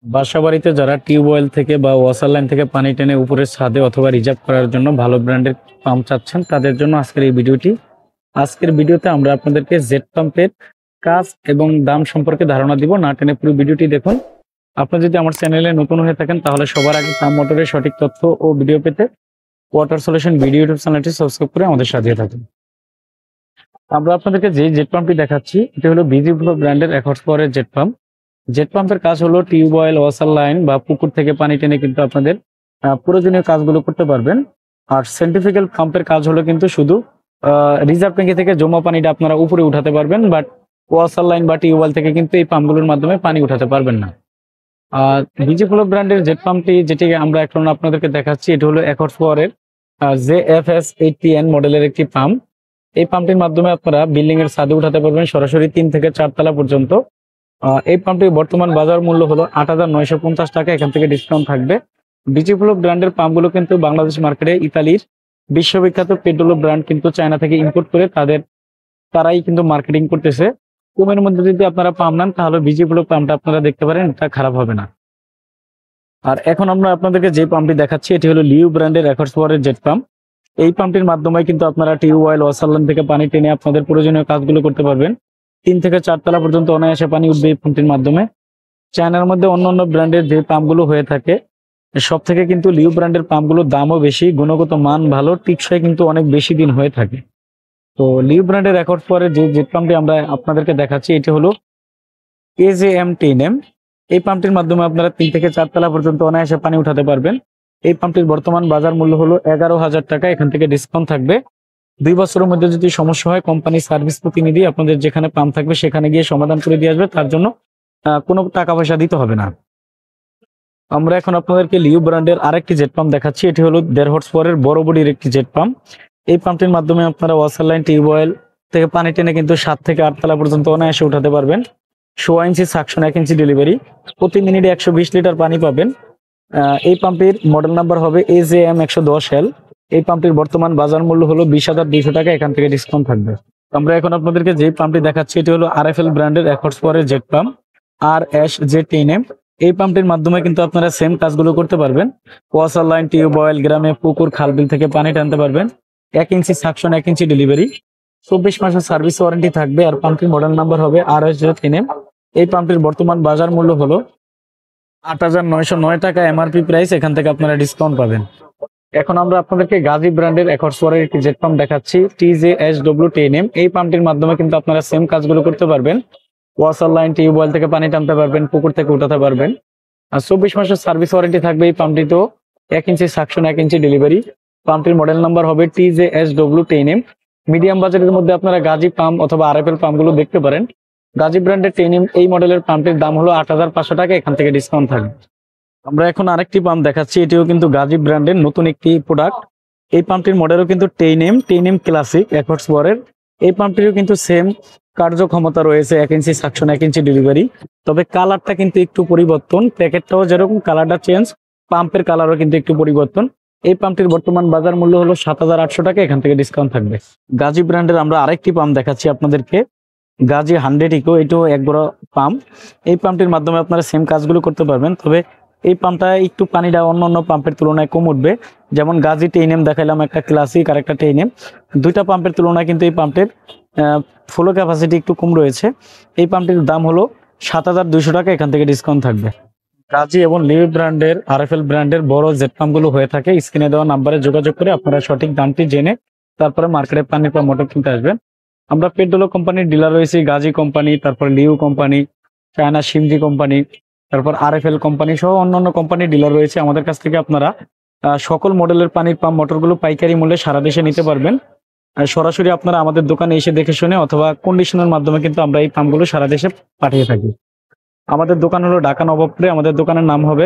বাসাবাড়িতে যারা টিউবওয়েল থেকে বা ওয়াসার লাইন থেকে পানি টেনে উপরের ছাদে অথবা রিজার্ভ করার জন্য ভালো ব্র্যান্ডের পাম্প চাচ্ছেন তাদের জন্য আজকের এই ভিডিওটি। আজকের ভিডিওতে আমরা আপনাদেরকে জেট পাম্পের কাজ এবং দাম সম্পর্কে ধারণা দিব। না টেনে পুরো ভিডিওটি দেখুন। আপনি যদি আমার চ্যানেলে নতুন হয়ে থাকেন তাহলে সবার আগে পাম্প মোটরের সঠিক তথ্য ও ভিডিও পেতে ওয়াটার সলিউশন ভিডিও ইউটিউব চ্যানেলটি সাবস্ক্রাইব করে আমাদের সাথে থাকুন। আমরা আপনাদেরকে যে জেট পাম্পটি দেখাচ্ছি এটি হলো বিজি ফ্লো ব্র্যান্ডের 1 হর্স পাওয়ারের জেট পাম্প। জেট পাম্পের কাজ হলো টিউবওয়েল, ওয়াসার লাইন বা পুকুর থেকে পানি টেনে কিন্তু আপনাদের প্রয়োজনীয় কাজগুলো করতে পারবেন। আর সেন্ট্রিফিক্যাল পাম্পের কাজ হলো কিন্তু শুধু রিজার্ভ ট্যাঙ্কি থেকে জমা পানিটা আপনারা উপরে উঠাতে পারবেন, বাট ওয়াসার লাইন বা টিউবওয়েল থেকে কিন্তু এই পাম্পগুলোর মাধ্যমে পানি উঠাতে পারবেন না। বিজি ফ্লো ব্র্যান্ডের জেট পাম্পটি যেটি আমরা এখন আপনাদেরকে দেখাচ্ছি এটি হলো 1 হর্স পাওয়ারের JFS 80N মডেলের একটি পাম্প। এই পাম্পটির মাধ্যমে আপনারা বিল্ডিং এর ছাদে উঠাতে পারবেন সরাসরি 3 থেকে 4 তলা পর্যন্ত। এই পাম্পটির বর্তমান বাজার মূল্য হলো 8,950 টাকা, এখান থেকে ডিসকাউন্ট থাকবে। বিজি ফ্লো ব্র্যান্ডের পাম্পগুলো কিন্তু বাংলাদেশ মার্কেটে ইতালির বিশ্ববিখ্যাত পেট্রোলো ব্র্যান্ড কিন্তু চায়না থেকে ইম্পোর্ট করে তারাই কিন্তু মার্কেটিং করতেছে। কমের মধ্যে যদি আপনারা পাম্প নেন তাহলে বিজি ফ্লো পাম্পটা আপনারা দেখতে পারেন, এটা খারাপ হবে না। আর এখন আমরা আপনাদেরকে যে পাম্পটি দেখাচ্ছি এটি হলো লিউ ব্র্যান্ডের 1 হর্স পাওয়ারের জেট পাম্প। এই পাম্পটির মাধ্যমে কিন্তু আপনারা টিউবওয়েল, ওয়াসার লাইন থেকে পানি টেনে আপনাদের প্রয়োজনীয় কাজগুলো করতে পারবেন। 3 থেকে 4 তলা পর্যন্ত অনায়াসে পানি উঠবে এই পাম্পটির মাধ্যমে। চায়নার মধ্যে অন্যান্য ব্র্যান্ডের যে পাম্পগুলো হয়ে থাকে সব থেকে কিন্তু লিউ ব্র্যান্ডের পাম্পগুলোর দামও বেশি, গুণগত মান ভালো, টিকসই কিন্তু অনেক বেশি দিন হয়ে থাকে। তো লিউ ব্র্যান্ডের 1 হর্স পাওয়ারের যে জেট পাম্পটি আমরা আপনাদেরকে দেখাচ্ছি এটি হলো AJM10M। এই পাম্পটির মাধ্যমে আপনারা 3 থেকে 4 তলা পর্যন্ত অনায়াসে পানি উঠাতে পারবেন। এই পাম্পটির বর্তমান বাজার মূল্য হলো 11,000 টাকা, এখান থেকে ডিসকাউন্ট থাকবে। 2 বছরের মধ্যে যদি সমস্যা হয় কোম্পানি সার্ভিস প্রতিনিধি আপনাদের যেখানে পাম্প থাকবে সেখানে গিয়ে সমাধান করে দিয়ে আসবে, তার জন্য কোনো টাকা পয়সা দিতে হবে না। আমরা এখন আপনাদেরকে লিউ ব্র্যান্ডের আরেকটি জেট পাম্প দেখাচ্ছি এটি হলো 1.5 হর্স পাওয়ারের বড় বডির একটি জেট পাম্প। এই পাম্পটির মাধ্যমে আপনারা ওয়াসার লাইন, টিউবওয়েল থেকে পানি টেনে কিন্তু 7 থেকে 8 তলা পর্যন্ত অনায়াসে উঠাতে পারবেন। 16 ইঞ্চি সাকশন, 1 ইঞ্চি ডেলিভারি, প্রতি মিনিটে 120 লিটার পানি পাবেন। এই পাম্পের মডেল নাম্বার হবে AJM 110L। এই পাম্পটির বর্তমান বাজার মূল্য হলো 20,200 টাকা, এখান থেকে ডিসকাউন্ট থাকবে। আমরা এখন আপনাদেরকে যে পাম্পটি দেখাচ্ছি এটি হলো RFL ব্র্যান্ডের 1 হর্স পাওয়ারের জেট পাম্প RSJ10M। এই পাম্পটির মাধ্যমে কিন্তু আপনারা সেম কাজগুলো করতে পারবেন। ওয়াসার লাইন, টিউবওয়েল, গ্রামে পুকুর, খালবিল থেকে পানি টানতে পারবেন। 1 ইঞ্চি সাকশন, 1 ইঞ্চি ডেলিভারি, 24 মাসের সার্ভিস ওয়ারেন্টি থাকবে। আর পাম্পটির মডেল নাম্বার হবে RSJ10M। এই পাম্পটির বর্তমান বাজার মূল্য হলো 8,909 টাকা এমআরপি প্রাইস, এখান থেকে আপনারা ডিসকাউন্ট পাবেন। এখন আমরা আপনাদেরকে গাজী ব্র্যান্ডের 1 হর্স পাওয়ারের একটি জেট পাম্প দেখাচ্ছি TJSW10M। এই পাম্পটির মাধ্যমে কিন্তু আপনারা সেম কাজগুলো করতে পারবেন। ওয়াসার লাইন, টিউবওয়েল থেকে পানি টানতে পারবেন, পুকুর থেকে উঠাতে পারবেন। আর 24 মাসের সার্ভিস ওয়ারেন্টি থাকবে এই পাম্পটিতেও। 1 ইঞ্চি সাকশন, 1 ইঞ্চি ডেলিভারি, পাম্পটির মডেল নাম্বার হবে TJSW10M। মিডিয়াম বাজেটের মধ্যে আপনারা গাজী পাম্প অথবা RFL পাম্পগুলো দেখতে পারেন। গাজী ব্র্যান্ডের 10M এই মডেলের পাম্পটির দাম হলো 8,500 টাকা, এখান থেকে ডিসকাউন্ট থাকবে। আমরা এখন আরেকটি পাম্প দেখাচ্ছি এটিও কিন্তু গাজী ব্র্যান্ডের নতুন একটি প্রোডাক্ট। এই পাম্পটির মডেলও কিন্তু 10M ক্লাসিক 1 হর্স পাওয়ারের। এই পাম্পটিরও কিন্তু সেম কার্যক্ষমতা রয়েছে, 1 ইঞ্চি সাকশন, 1 ইঞ্চি ডেলিভারি, তবে কালারটা কিন্তু একটু পরিবর্তন। প্যাকেটটাও যেরকম কালারটা চেঞ্জ, পাম্পের কালারও কিন্তু একটু পরিবর্তন। এই পাম্পটির বর্তমান বাজার মূল্য হলো 7,800 টাকা, এখান থেকে ডিসকাউন্ট থাকবে। গাজী ব্র্যান্ডের আমরা আরেকটি পাম্প দেখাচ্ছি আপনাদেরকে গাজী 100 ইকো। এটাও এক বড় পাম্প। এই পাম্পটির মাধ্যমে আপনারা সেম কাজগুলো করতে পারবেন, তবে এই পাম্পটা একটু পানিটা অন্য পাম্পের তুলনায় কম উঠবে। যেমন গাজী 10M দেখাইলাম একটা ক্লাসিক আর একটা 10M, দুইটা পাম্পের তুলনায় কিন্তু এই পাম্পের ফ্লো ক্যাপাসিটি একটু কম রয়েছে। এই পাম্পটির দাম হলো 7,200 টাকা, এখান থেকে ডিসকাউন্ট থাকবে। গাজী এবং লিউ ব্র্যান্ডের RFL ব্র্যান্ডের বড় জেট পাম্পগুলো হয়ে থাকে স্ক্রিনে দেওয়া নাম্বারে যোগাযোগ করে আপনারা সঠিক দামটি জেনে তারপরে মার্কেটে পানি বা মোটর কিনতে আসবেন। আমরা পেট্রোলো কোম্পানির ডিলার রয়েছি, গাজী কোম্পানি, তারপর লিউ কোম্পানি, চায়না সিমজি কোম্পানি, তারপর RFL কোম্পানি সহ অন্যান্য কোম্পানির ডিলার রয়েছে। আমাদের কাছ থেকে আপনারা সকল মডেলের পানির পাম্প মোটরগুলো পাইকারি মূল্যে সারা দেশে নিতে পারবেন। সরাসরি আপনারা আমাদের দোকানে এসে দেখে শুনে অথবা কন্ডিশনের মাধ্যমে কিন্তু আমরা এই পাম্পগুলো সারা দেশে পাঠিয়ে থাকি। আমাদের দোকান হলো ঢাকা নবাবপুরে। আমাদের দোকানের নাম হবে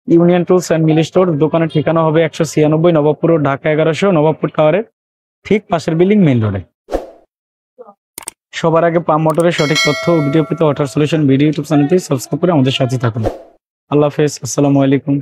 union tools and mill store. দোকানের ঠিকানা হবে 196 নবাবপুর, ঢাকা 1100, নবাবপুর টাওয়ারের ঠিক পাশের বিল্ডিং, মেইন রোডে। সবার আগে পাম্প মোটরের সঠিক তথ্য ও ভিডিও পেতে ওয়াটার সলিউশন ভিডিও ইউটিউব চ্যানেলটি সাবস্ক্রাইব করে আমাদের সাথে থাকুন। আল্লাহ হাফেজ, আসসালামু আলাইকুম।